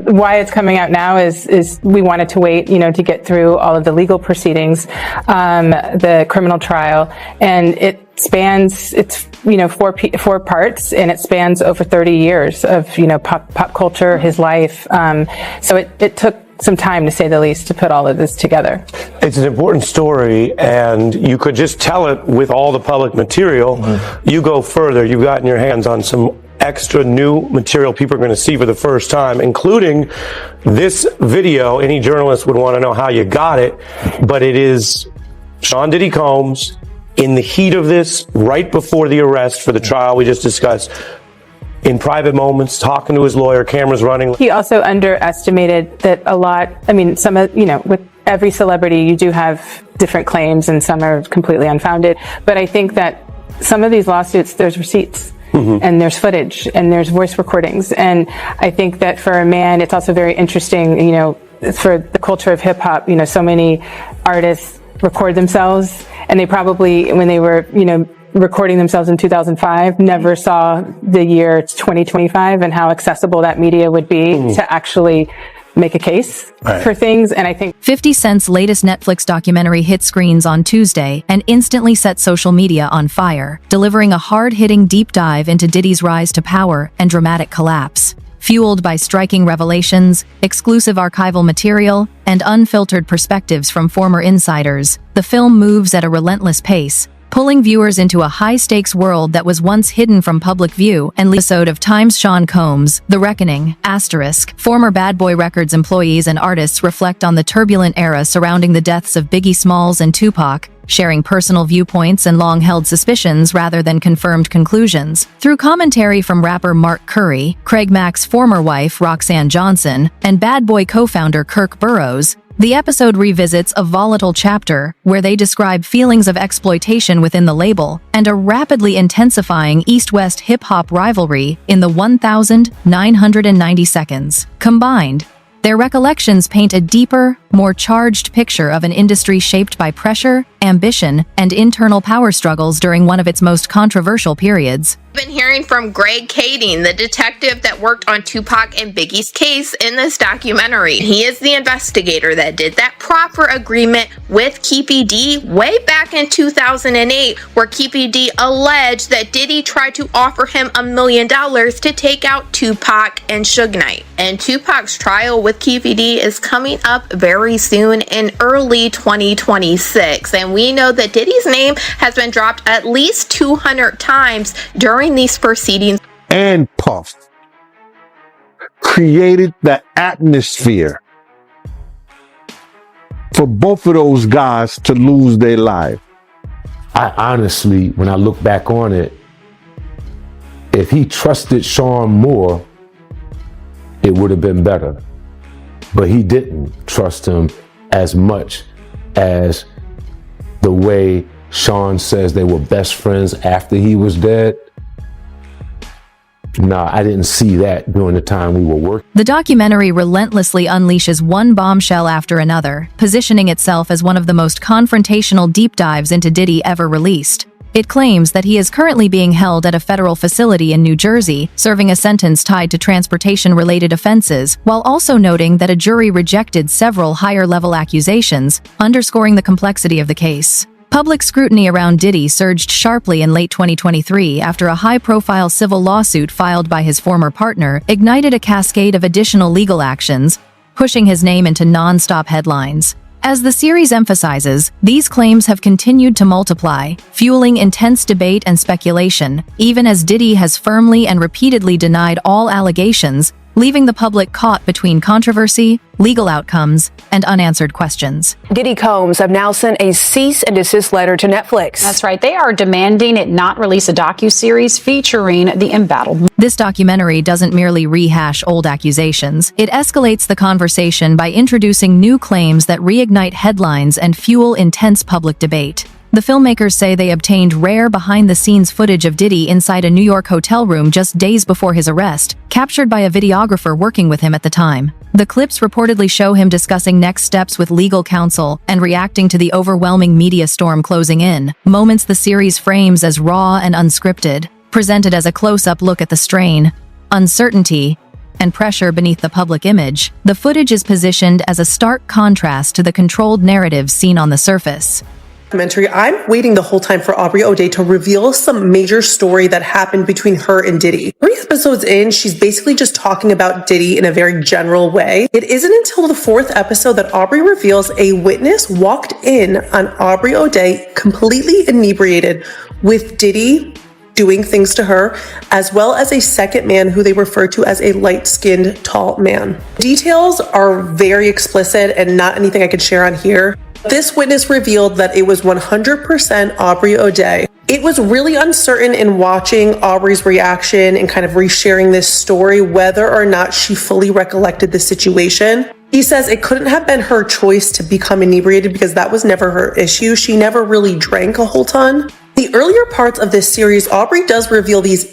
why it's coming out now is we wanted to wait, to get through all of the legal proceedings, the criminal trial, and it's 4 parts, and it spans over 30 years of, pop culture, his life. So it took some time, to say the least, to put all of this together. It's an important story, and you could just tell it with all the public material. Mm-hmm. You go further, you've gotten your hands on some extra new material people are going to see for the first time, including this video. Any journalist would want to know how you got it, but it is Sean Diddy Combs in the heat of this, right before the arrest for the trial we just discussed, in private moments, talking to his lawyer, cameras running. He also underestimated that with every celebrity, you do have different claims, and some are completely unfounded. But I think that some of these lawsuits, there's receipts. Mm-hmm. And there's footage, and there's voice recordings. And I think that for a man, it's also very interesting, for the culture of hip hop, so many artists record themselves, and they probably, when they were, recording themselves in 2005, never saw the year 2025 and how accessible that media would be to actually make a case for things. And I think 50 Cent's latest Netflix documentary hit screens on Tuesday and instantly set social media on fire, delivering a hard-hitting deep dive into Diddy's rise to power and dramatic collapse. Fueled by striking revelations, exclusive archival material, and unfiltered perspectives from former insiders, the film moves at a relentless pace, pulling viewers into a high-stakes world that was once hidden from public view. And episode of Time's Sean Combs, The Reckoning, *, former Bad Boy Records employees and artists reflect on the turbulent era surrounding the deaths of Biggie Smalls and Tupac, sharing personal viewpoints and long-held suspicions rather than confirmed conclusions. Through commentary from rapper Mark Curry, Craig Mack's former wife Roxanne Johnson, and Bad Boy co-founder Kirk Burroughs, the episode revisits a volatile chapter where they describe feelings of exploitation within the label and a rapidly intensifying East-West hip-hop rivalry in the 1,990 seconds. Combined, their recollections paint a deeper, more charged picture of an industry shaped by pressure, ambition, and internal power struggles during one of its most controversial periods. We've been hearing from Greg Kading, the detective that worked on Tupac and Biggie's case in this documentary. He is the investigator that did that proper agreement with Keefe D way back in 2008, where Keefe D alleged that Diddy tried to offer him $1 million to take out Tupac and Suge Knight. And Tupac's trial with Keefe D is coming up very soon in early 2026. And we know that Diddy's name has been dropped at least 200 times during these proceedings. And Puff created the atmosphere for both of those guys to lose their life. I honestly, when I look back on it, if he trusted Sean more, it would have been better. But he didn't trust him as much as the way Sean says they were best friends after he was dead. Nah, I didn't see that during the time we were working. The documentary relentlessly unleashes one bombshell after another, positioning itself as one of the most confrontational deep dives into Diddy ever released. It claims that he is currently being held at a federal facility in New Jersey, serving a sentence tied to transportation-related offenses, while also noting that a jury rejected several higher-level accusations, underscoring the complexity of the case. Public scrutiny around Diddy surged sharply in late 2023 after a high-profile civil lawsuit filed by his former partner ignited a cascade of additional legal actions, pushing his name into non-stop headlines. As the series emphasizes, these claims have continued to multiply, fueling intense debate and speculation, even as Diddy has firmly and repeatedly denied all allegations, leaving the public caught between controversy, legal outcomes, and unanswered questions. Diddy Combs have now sent a cease and desist letter to Netflix. That's right. They are demanding it not release a docuseries featuring the embattled. This documentary doesn't merely rehash old accusations. It escalates the conversation by introducing new claims that reignite headlines and fuel intense public debate. The filmmakers say they obtained rare behind-the-scenes footage of Diddy inside a New York hotel room just days before his arrest, captured by a videographer working with him at the time. The clips reportedly show him discussing next steps with legal counsel and reacting to the overwhelming media storm closing in, moments the series frames as raw and unscripted, presented as a close-up look at the strain, uncertainty, and pressure beneath the public image, the footage is positioned as a stark contrast to the controlled narratives seen on the surface. I'm waiting the whole time for Aubrey O'Day to reveal some major story that happened between her and Diddy. 3 episodes in, she's basically just talking about Diddy in a very general way. It isn't until the 4th episode that Aubrey reveals a witness walked in on Aubrey O'Day completely inebriated with Diddy doing things to her, as well as a second man who they refer to as a light-skinned, tall man. Details are very explicit and not anything I could share on here. This witness revealed that it was 100% Aubrey O'Day. It was really uncertain in watching Aubrey's reaction and kind of resharing this story whether or not she fully recollected the situation. He says it couldn't have been her choice to become inebriated because that was never her issue. She never really drank a whole ton. The earlier parts of this series, Aubrey does reveal these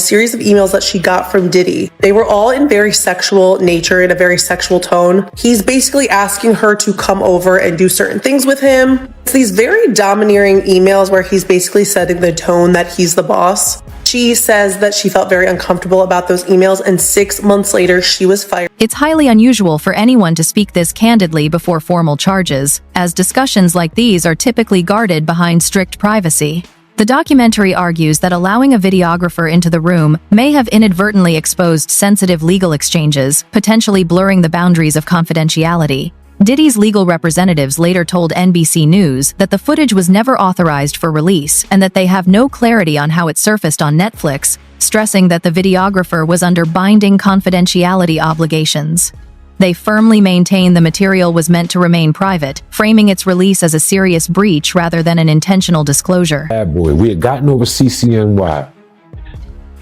series of emails that she got from Diddy. They were all in very sexual nature, in a very sexual tone. He's basically asking her to come over and do certain things with him. It's these very domineering emails where he's basically setting the tone that he's the boss. She says that she felt very uncomfortable about those emails, and 6 months later, she was fired. It's highly unusual for anyone to speak this candidly before formal charges, as discussions like these are typically guarded behind strict privacy. The documentary argues that allowing a videographer into the room may have inadvertently exposed sensitive legal exchanges, potentially blurring the boundaries of confidentiality. Diddy's legal representatives later told NBC News that the footage was never authorized for release and that they have no clarity on how it surfaced on Netflix, stressing that the videographer was under binding confidentiality obligations. They firmly maintain the material was meant to remain private, framing its release as a serious breach rather than an intentional disclosure. Bad boy, we had gotten over CCNY.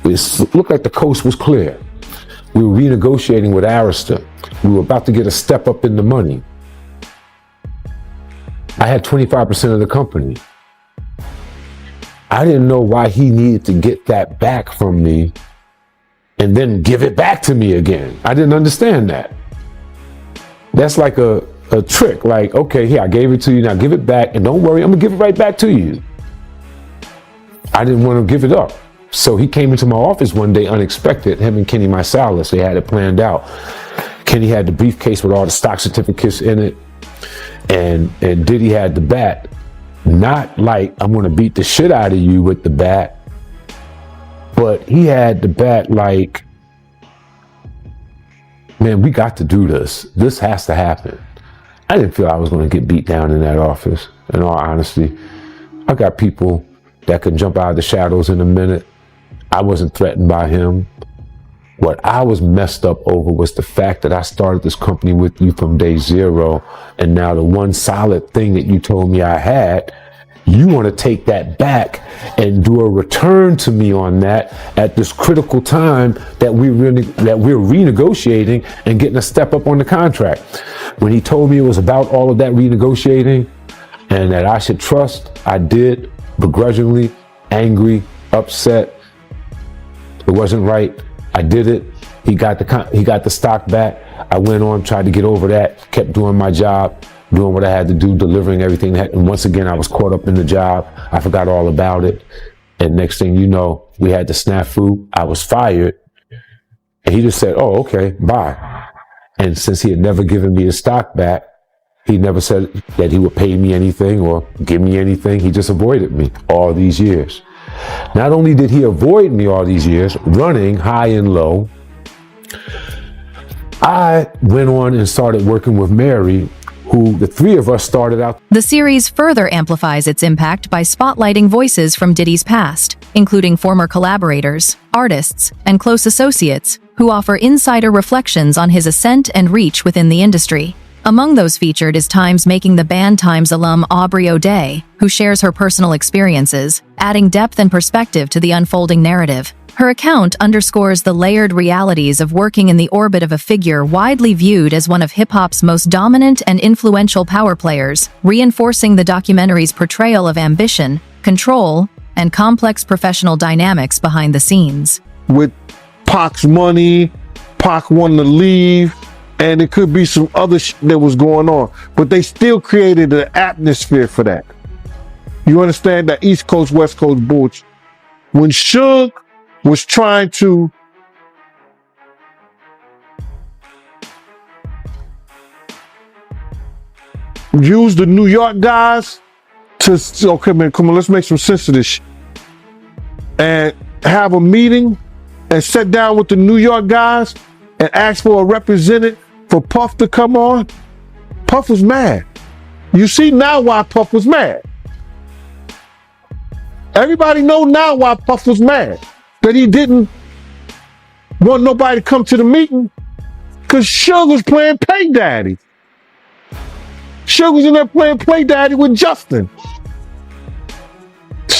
It looked like the coast was clear. We were renegotiating with Arista. We were about to get a step up in the money. I had 25% of the company. I didn't know why he needed to get that back from me and then give it back to me again. I didn't understand that. That's like a trick. Like, okay, here, I gave it to you, now give it back, and don't worry, I'm gonna give it right back to you. I didn't want to give it up. So he came into my office one day unexpected, him and Kenny Marsalis, they had it planned out. Kenny had the briefcase with all the stock certificates in it, and Diddy had the bat. Not like I'm gonna beat the shit out of you with the bat, but he had the bat like, man, we got to do this. This has to happen. I didn't feel I was gonna get beat down in that office, in all honesty. I got people that can jump out of the shadows in a minute. I wasn't threatened by him. What I was messed up over was the fact that I started this company with you from day zero, and now the one solid thing that you told me I had, you want to take that back and do a return to me on that at this critical time that we're renegotiating and getting a step up on the contract. When he told me it was about all of that renegotiating and that I should trust, I did, begrudgingly, angry, upset. It wasn't right. I did it. He got the stock back. I went on, tried to get over that, kept doing my job, doing what I had to do, delivering everything. And once again, I was caught up in the job. I forgot all about it. And next thing you know, we had the snafu. I was fired. And he just said, oh, okay, bye. And since he had never given me the stock back, he never said that he would pay me anything or give me anything. He just avoided me all these years. Not only did he avoid me all these years, running high and low, I went on and started working with Mary, who the three of us started out. The series further amplifies its impact by spotlighting voices from Diddy's past, including former collaborators, artists, and close associates, who offer insider reflections on his ascent and reach within the industry. Among those featured is Times Making the Band Times alum Aubrey O'Day, who shares her personal experiences, adding depth and perspective to the unfolding narrative. Her account underscores the layered realities of working in the orbit of a figure widely viewed as one of hip-hop's most dominant and influential power players, reinforcing the documentary's portrayal of ambition, control, and complex professional dynamics behind the scenes. With Pac's money, Pac wanted to leave, and it could be some other shit that was going on, but they still created an atmosphere for that. You understand that East Coast, West Coast bullshit. When Suge was trying to use the New York guys to, okay, man, come on, let's make some sense of this shit. And have a meeting and sit down with the New York guys and ask for a representative for Puff to come on. Puff was mad. You see now why Puff was mad. Everybody know now why Puff was mad. That he didn't want nobody to come to the meeting because Suge was playing Pay Daddy. Suge was in there playing Play Daddy with Justin.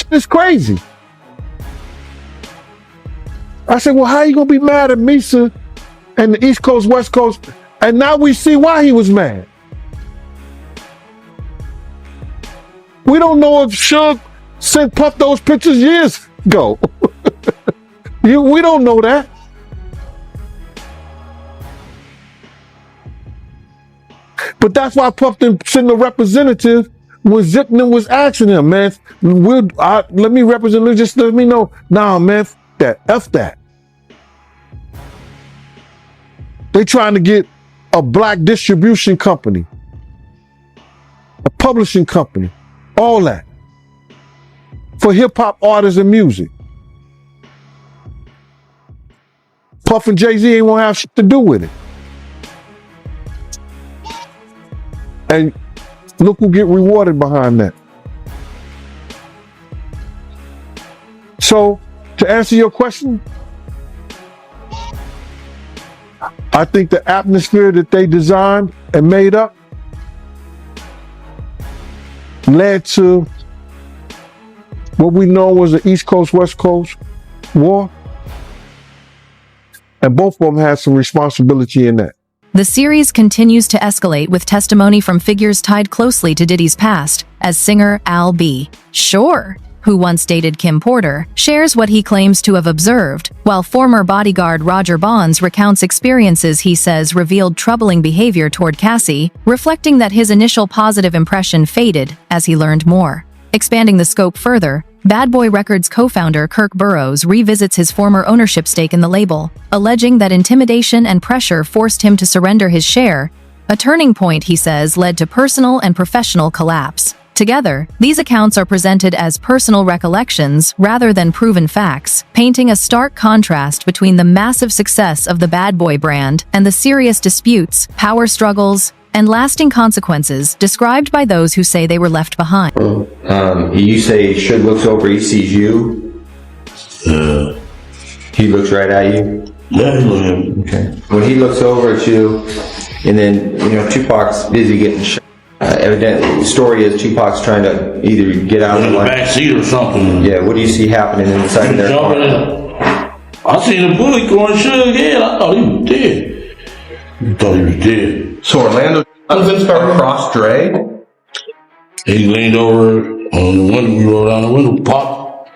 It's crazy. I said, well, how you gonna be mad at Misa and the East Coast, West Coast? And now we see why he was mad. We don't know if Suge sent Puff those pictures years ago. We don't know that. But that's why Puff didn't send a representative when Zipman was asking him, man, let me represent, just let me know. Nah, man, F that. They trying to get a black distribution company, a publishing company, all that for hip hop artists and music. Puff and Jay-Z ain't gonna have shit to do with it. And look who get rewarded behind that. So, to answer your question, I think the atmosphere that they designed and made up led to what we know was the East Coast, West Coast war. And both of them had some responsibility in that. The series continues to escalate with testimony from figures tied closely to Diddy's past, as singer Al B. Sure, who once dated Kim Porter, shares what he claims to have observed, while former bodyguard Roger Bonds recounts experiences he says revealed troubling behavior toward Cassie, reflecting that his initial positive impression faded as he learned more. Expanding the scope further, Bad Boy Records co-founder Kirk Burroughs revisits his former ownership stake in the label, alleging that intimidation and pressure forced him to surrender his share, a turning point he says led to personal and professional collapse. Together, these accounts are presented as personal recollections rather than proven facts, painting a stark contrast between the massive success of the Bad Boy brand and the serious disputes, power struggles, and lasting consequences described by those who say they were left behind. You say Suge looks over, he sees you. He looks right at you. Yeah, he looks at me. Okay. When he looks over at you, and then Tupac's busy getting shot. Evidently, the story is Tupac's trying to either get out in of the back seat or something. Yeah. What do you see happening inside of their car? I seen a bullet going Suge's head. I thought he was dead. I thought he was dead. So Orlando across Dre? He leaned over on the window. We rolled down the window, popped.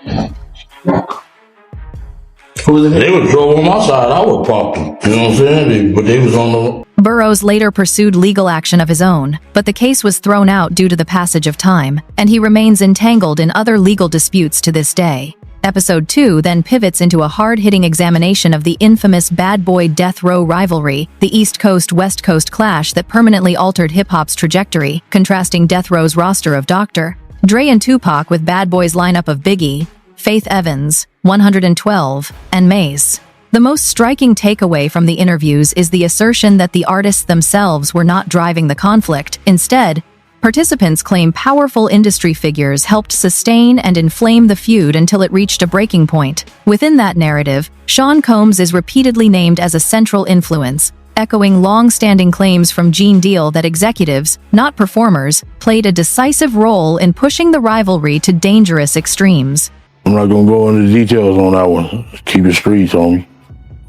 They would drove on my side. I would pop them. You know what I'm saying? But they was on the... Burroughs later pursued legal action of his own, but the case was thrown out due to the passage of time, and he remains entangled in other legal disputes to this day. Episode 2 then pivots into a hard-hitting examination of the infamous Bad Boy Death Row rivalry, the East Coast-West Coast clash that permanently altered hip-hop's trajectory, contrasting Death Row's roster of Dr. Dre and Tupac with Bad Boy's lineup of Biggie, Faith Evans, 112, and Mace. The most striking takeaway from the interviews is the assertion that the artists themselves were not driving the conflict. Instead, participants claim powerful industry figures helped sustain and inflame the feud until it reached a breaking point. Within that narrative, Sean Combs is repeatedly named as a central influence, echoing long-standing claims from Gene Deal that executives, not performers, played a decisive role in pushing the rivalry to dangerous extremes. I'm not gonna go into details on that one. Keep it streets on me.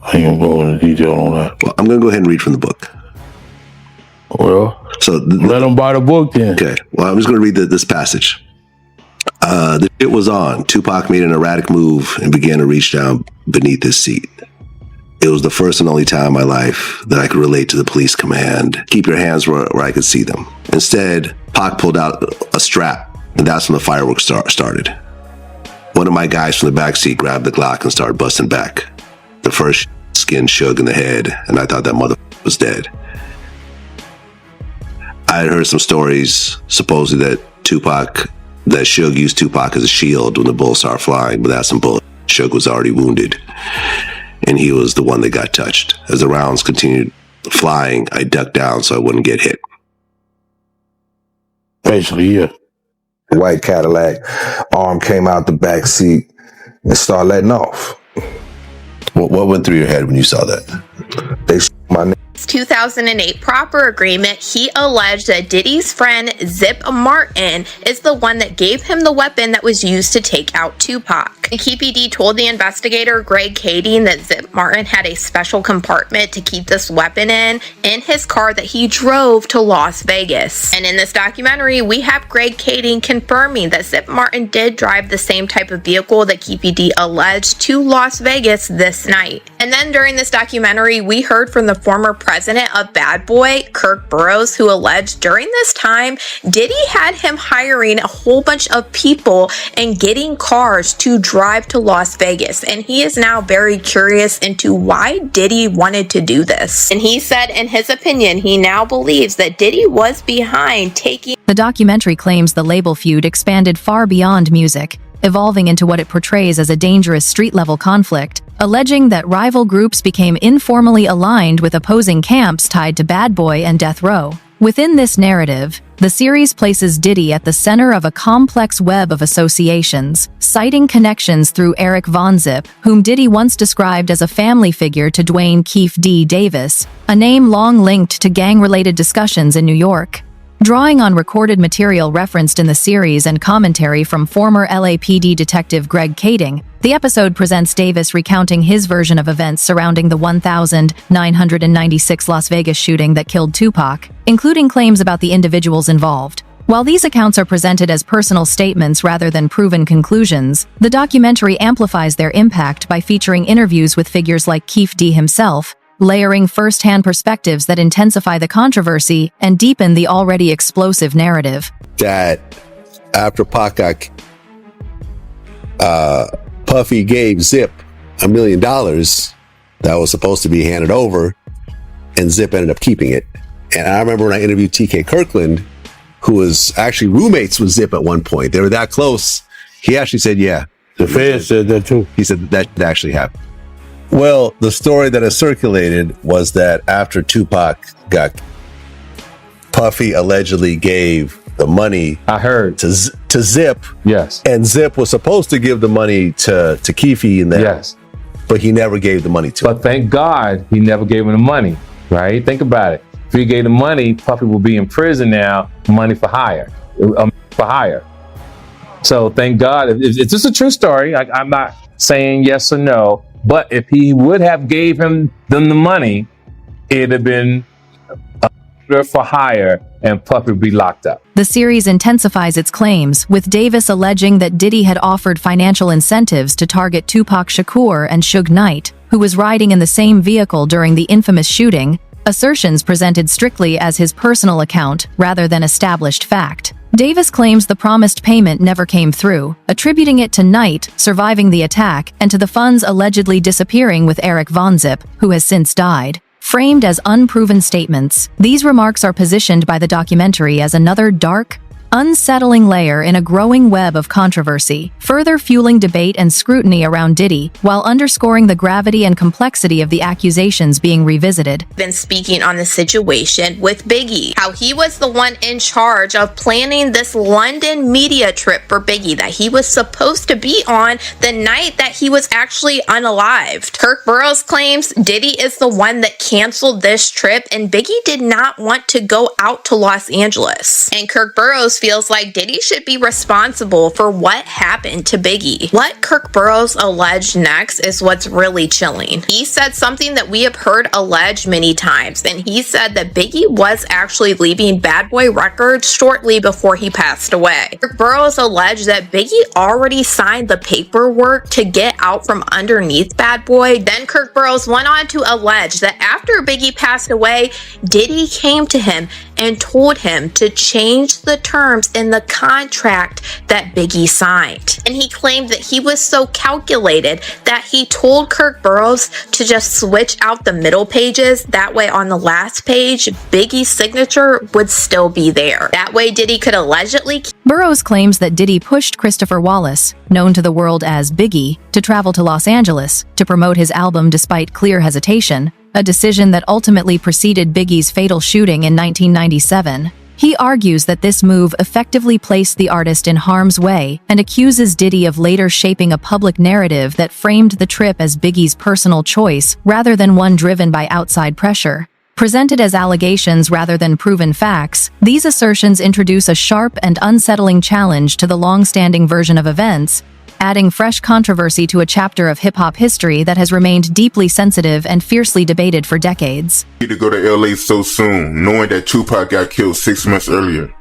I ain't gonna go into detail on that. Well, I'm gonna go ahead and read from the book. Well, so let them buy the book then. Okay. Well, I'm just going to read this passage. The shit was on. Tupac made an erratic move and began to reach down beneath his seat. It was the first and only time in my life that I could relate to the police command. Keep your hands where I could see them. Instead, Pac pulled out a strap, and that's when the fireworks started. One of my guys from the backseat grabbed the Glock and started busting back. The first skinned Suge in the head, and I thought that motherfucker was dead. I had heard some stories, supposedly that Suge used Tupac as a shield when the bullets started flying, but that's some bullshit. Suge was already wounded, and he was the one that got touched. As the rounds continued flying, I ducked down so I wouldn't get hit. Basically, yeah. The white Cadillac, arm came out the back seat and started letting off. What went through your head when you saw that? They shot my name. 2008 proper agreement, he alleged that Diddy's friend Zip Martin is the one that gave him the weapon that was used to take out Tupac. And KPD told the investigator Greg Kading that Zip Martin had a special compartment to keep this weapon in his car that he drove to Las Vegas. And in this documentary, we have Greg Kading confirming that Zip Martin did drive the same type of vehicle that KPD alleged to Las Vegas this night. And then during this documentary, we heard from the former president of Bad Boy, Kirk Burroughs, who alleged during this time, Diddy had him hiring a whole bunch of people and getting cars to drive to Las Vegas. And he is now very curious into why Diddy wanted to do this. And he said, in his opinion, he now believes that Diddy was behind taking. The documentary claims the label feud expanded far beyond music, evolving into what it portrays as a dangerous street-level conflict, alleging that rival groups became informally aligned with opposing camps tied to Bad Boy and Death Row. Within this narrative, the series places Diddy at the center of a complex web of associations, citing connections through Eric Von Zip, whom Diddy once described as a family figure to Dwayne Keefe D. Davis, a name long linked to gang-related discussions in New York. Drawing on recorded material referenced in the series and commentary from former LAPD detective Greg Kading, the episode presents Davis recounting his version of events surrounding the 1996 Las Vegas shooting that killed Tupac, including claims about the individuals involved. While these accounts are presented as personal statements rather than proven conclusions, the documentary amplifies their impact by featuring interviews with figures like Keefe D. himself, layering first-hand perspectives that intensify the controversy and deepen the already explosive narrative. That after Pac got Puffy gave Zip $1 million that was supposed to be handed over, and Zip ended up keeping it. And I remember when I interviewed TK Kirkland, who was actually roommates with Zip at one point. They were that close. He actually said, yeah. The feds said that too. He said that actually happened. Well, the story that has circulated was that after Tupac got, Puffy allegedly gave the money. I heard to Zip. Yes. And Zip was supposed to give the money to Keefe and them. Yes. But he never gave the money to him. But thank God he never gave him the money, right? Think about it. If he gave the money, Puffy will be in prison now, money for hire. So thank God. It's just a true story. I'm not saying yes or no. But if he would have gave them the money, it'd have been for hire and Puffy would be locked up. The series intensifies its claims, with Davis alleging that Diddy had offered financial incentives to target Tupac Shakur and Suge Knight, who was riding in the same vehicle during the infamous shooting, assertions presented strictly as his personal account rather than established fact. Davis claims the promised payment never came through, attributing it to Knight surviving the attack and to the funds allegedly disappearing with Eric Von Zip, who has since died. Framed as unproven statements, these remarks are positioned by the documentary as another dark, unsettling layer in a growing web of controversy, further fueling debate and scrutiny around Diddy, while underscoring the gravity and complexity of the accusations being revisited. Been speaking on the situation with Biggie, how he was the one in charge of planning this London media trip for Biggie that he was supposed to be on the night that he was actually unalived. Kirk Burroughs claims Diddy is the one that canceled this trip and Biggie did not want to go out to Los Angeles. And Kirk Burroughs feels like Diddy should be responsible for what happened to Biggie. What Kirk Burroughs alleged next is what's really chilling. He said something that we have heard alleged many times, and he said that Biggie was actually leaving Bad Boy Records shortly before he passed away. Kirk Burroughs alleged that Biggie already signed the paperwork to get out from underneath Bad Boy. Then Kirk Burroughs went on to allege that after Biggie passed away, Diddy came to him and told him to change the terms in the contract that Biggie signed. And he claimed that he was so calculated that he told Kirk Burroughs to just switch out the middle pages. That way on the last page, Biggie's signature would still be there. That way Diddy could allegedly... Burroughs claims that Diddy pushed Christopher Wallace, known to the world as Biggie, to travel to Los Angeles to promote his album despite clear hesitation, a decision that ultimately preceded Biggie's fatal shooting in 1997. He argues that this move effectively placed the artist in harm's way and accuses Diddy of later shaping a public narrative that framed the trip as Biggie's personal choice rather than one driven by outside pressure. Presented as allegations rather than proven facts, these assertions introduce a sharp and unsettling challenge to the long-standing version of events, adding fresh controversy to a chapter of hip-hop history that has remained deeply sensitive and fiercely debated for decades. To go to LA so soon, knowing that Tupac got killed 6 months earlier.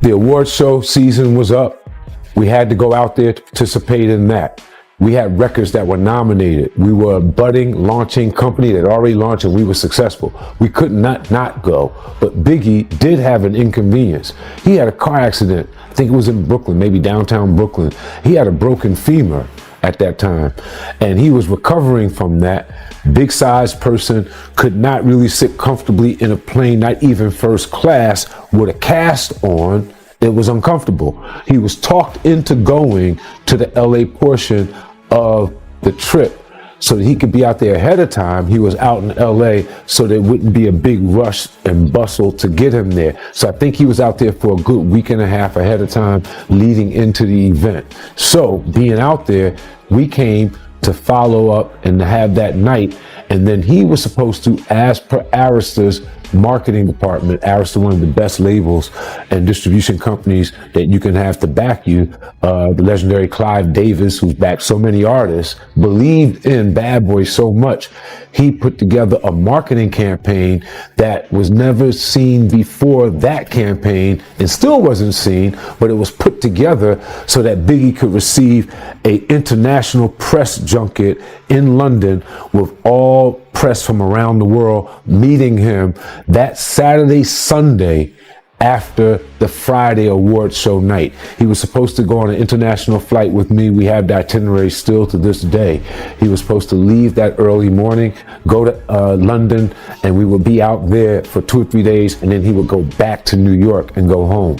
The award show season was up. We had to go out there to participate in that. We had records that were nominated. We were a budding, launching company that already launched, and we were successful. We could not go. But Biggie did have an inconvenience. He had a car accident. I think it was in Brooklyn, maybe downtown Brooklyn. He had a broken femur at that time, and he was recovering from that. Big-sized person, could not really sit comfortably in a plane, not even first class, with a cast on. It was uncomfortable. He was talked into going to the LA portion of the trip so that he could be out there ahead of time. He was out in LA so there wouldn't be a big rush and bustle to get him there. So I think he was out there for a good week and a half ahead of time leading into the event. So being out there, we came to follow up and to have that night. And then he was supposed to, as per Arresta's marketing department, Arista, one of the best labels and distribution companies that you can have to back you, the legendary Clive Davis, who's backed so many artists, believed in Bad Boy so much, he put together a marketing campaign that was never seen before that campaign and still wasn't seen, but it was put together so that Biggie could receive an international press junket in London with all press from around the world meeting him that Saturday, Sunday after the Friday award show night. He was supposed to go on an international flight with me. We have the itinerary still to this day. He was supposed to leave that early morning, go to London, and we would be out there for 2 or 3 days, and then he would go back to New York and go home.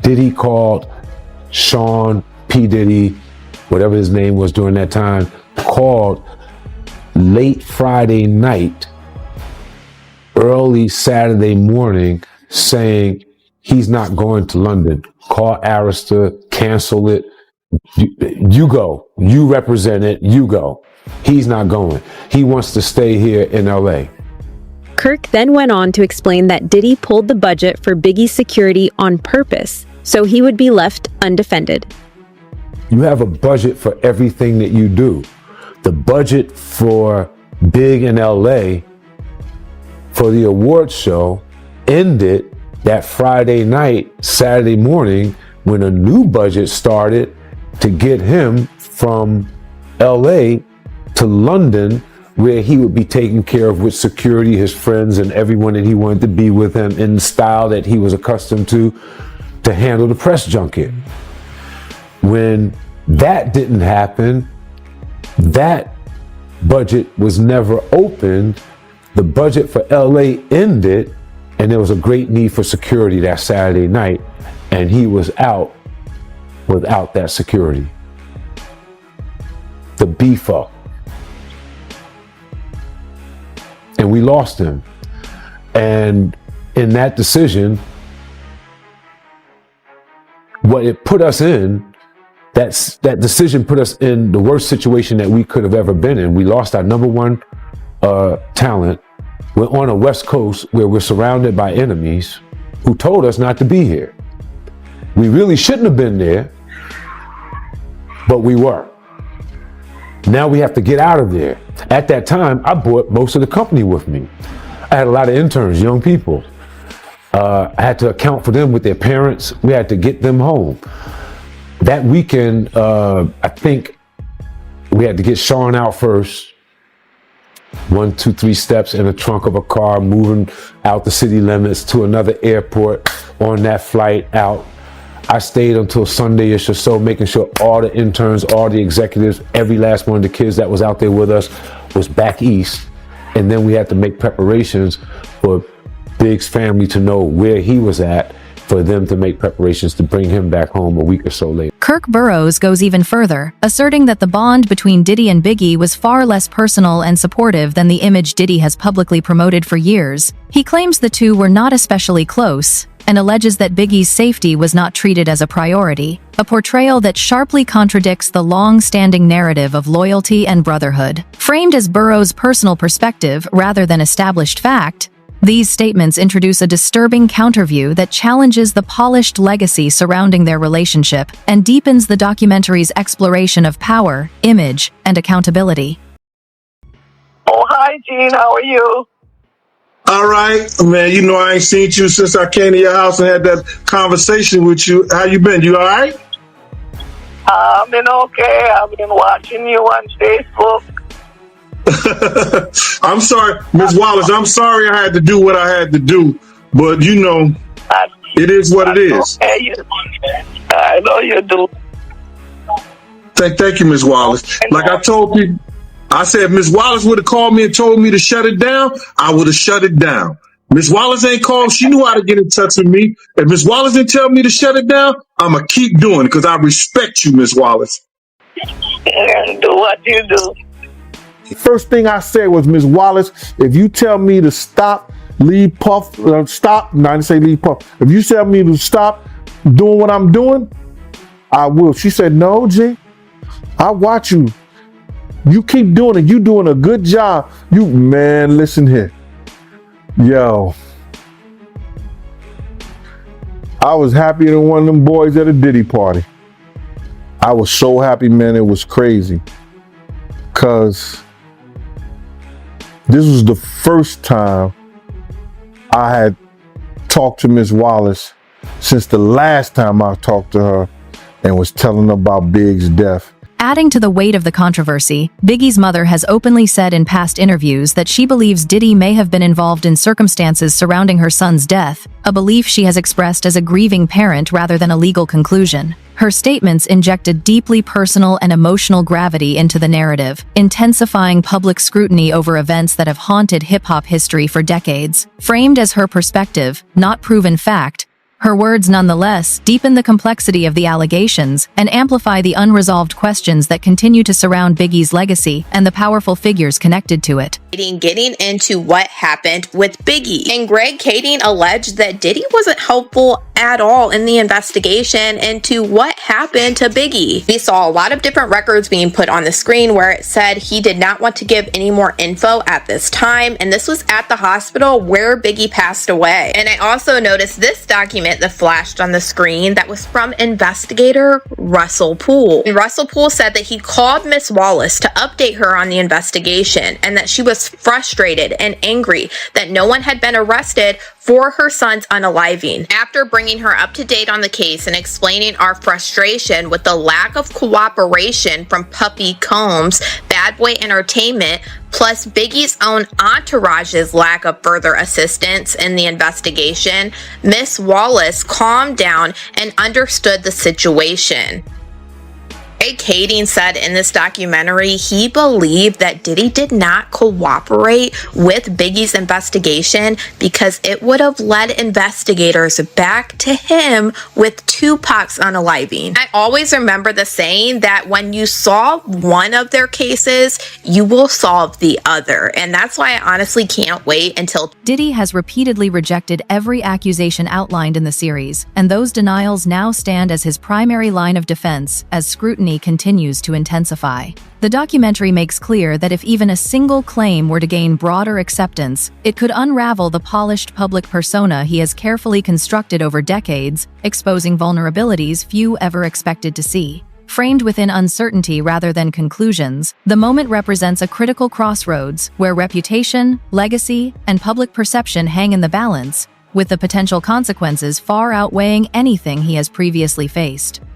Diddy called Sean P. Diddy, whatever his name was during that time, called late Friday night, early Saturday morning, saying he's not going to London. Call Arista, cancel it. You go. You represent it. You go. He's not going. He wants to stay here in LA. Kirk then went on to explain that Diddy pulled the budget for Biggie's security on purpose, so he would be left undefended. You have a budget for everything that you do. The budget for Big in LA for the award show ended that Friday night, Saturday morning, when a new budget started to get him from LA to London, where he would be taken care of with security, his friends, and everyone that he wanted to be with him in the style that he was accustomed to handle the press junket. When that didn't happen, that budget was never opened. The budget for LA ended, and there was a great need for security that Saturday night, and he was out without that security. The beef up. And we lost him. And in that decision, what it put us in, that decision put us in the worst situation that we could have ever been in. We lost our number one talent. We're on a West Coast where we're surrounded by enemies who told us not to be here. We really shouldn't have been there, but we were. Now we have to get out of there. At that time, I brought most of the company with me. I had a lot of interns, young people. I had to account for them with their parents. We had to get them home. That weekend, I think we had to get Sean out first. 1, 2, 3 steps in the trunk of a car, moving out the city limits to another airport on that flight out. I stayed until Sunday-ish or so, making sure all the interns, all the executives, every last one of the kids that was out there with us was back east. And then we had to make preparations for Big's family to know where he was at, for them to make preparations to bring him back home a week or so later. Kirk Burrows goes even further, asserting that the bond between Diddy and Biggie was far less personal and supportive than the image Diddy has publicly promoted for years. He claims the two were not especially close, and alleges that Biggie's safety was not treated as a priority, a portrayal that sharply contradicts the long-standing narrative of loyalty and brotherhood. Framed as Burrows' personal perspective rather than established fact, these statements introduce a disturbing counterview that challenges the polished legacy surrounding their relationship and deepens the documentary's exploration of power, image, and accountability. Oh, hi, Gene. How are you? All right, man. You know I ain't seen you since I came to your house and had that conversation with you. How you been? You all right? I've been okay. I've been watching you on Facebook. I'm sorry, Ms. Wallace. I'm sorry I had to do what I had to do, but you know, it is what it is. Okay. I know you do. Thank you, Ms. Wallace. Like I told people, I said if Ms. Wallace would have called me and told me to shut it down, I would have shut it down. Ms. Wallace ain't called. She knew how to get in touch with me. If Ms. Wallace didn't tell me to shut it down, I'm going to keep doing it because I respect you, Ms. Wallace. And do what you do. First thing I said was, Ms. Wallace, if you tell me to stop, leave Puff, stop, no, I didn't say leave Puff. If you tell me to stop doing what I'm doing, I will. She said, no, G, I watch you. You keep doing it. You doing a good job. You, man, listen here. Yo. I was happier than one of them boys at a Diddy party. I was so happy, man, it was crazy. Cause this was the first time I had talked to Miss Wallace since the last time I talked to her and was telling her about Big's death. Adding to the weight of the controversy, Biggie's mother has openly said in past interviews that she believes Diddy may have been involved in circumstances surrounding her son's death, a belief she has expressed as a grieving parent rather than a legal conclusion. Her statements injected deeply personal and emotional gravity into the narrative, intensifying public scrutiny over events that have haunted hip-hop history for decades. Framed as her perspective, not proven fact, her words nonetheless deepen the complexity of the allegations and amplify the unresolved questions that continue to surround Biggie's legacy and the powerful figures connected to it. Getting into what happened with Biggie. And Greg Kading alleged that Diddy wasn't helpful at all in the investigation into what happened to Biggie. We saw a lot of different records being put on the screen where it said he did not want to give any more info at this time, and this was at the hospital where Biggie passed away. And I also noticed this document that flashed on the screen that was from investigator Russell Poole. And Russell Poole said that he called Miss Wallace to update her on the investigation and that she was frustrated and angry that no one had been arrested for her son's unaliving. After bringing her up to date on the case and explaining our frustration with the lack of cooperation from Puppy Combs, Bad Boy Entertainment, plus Biggie's own entourage's lack of further assistance in the investigation, Miss Wallace calmed down and understood the situation. Greg Kading said in this documentary he believed that Diddy did not cooperate with Biggie's investigation because it would have led investigators back to him with Tupac's unaliving. I always remember the saying that when you solve one of their cases, you will solve the other. And that's why I honestly can't wait until Diddy has repeatedly rejected every accusation outlined in the series, and those denials now stand as his primary line of defense as scrutiny continues to intensify. The documentary makes clear that if even a single claim were to gain broader acceptance, it could unravel the polished public persona he has carefully constructed over decades, exposing vulnerabilities few ever expected to see. Framed within uncertainty rather than conclusions, the moment represents a critical crossroads where reputation, legacy, and public perception hang in the balance, with the potential consequences far outweighing anything he has previously faced.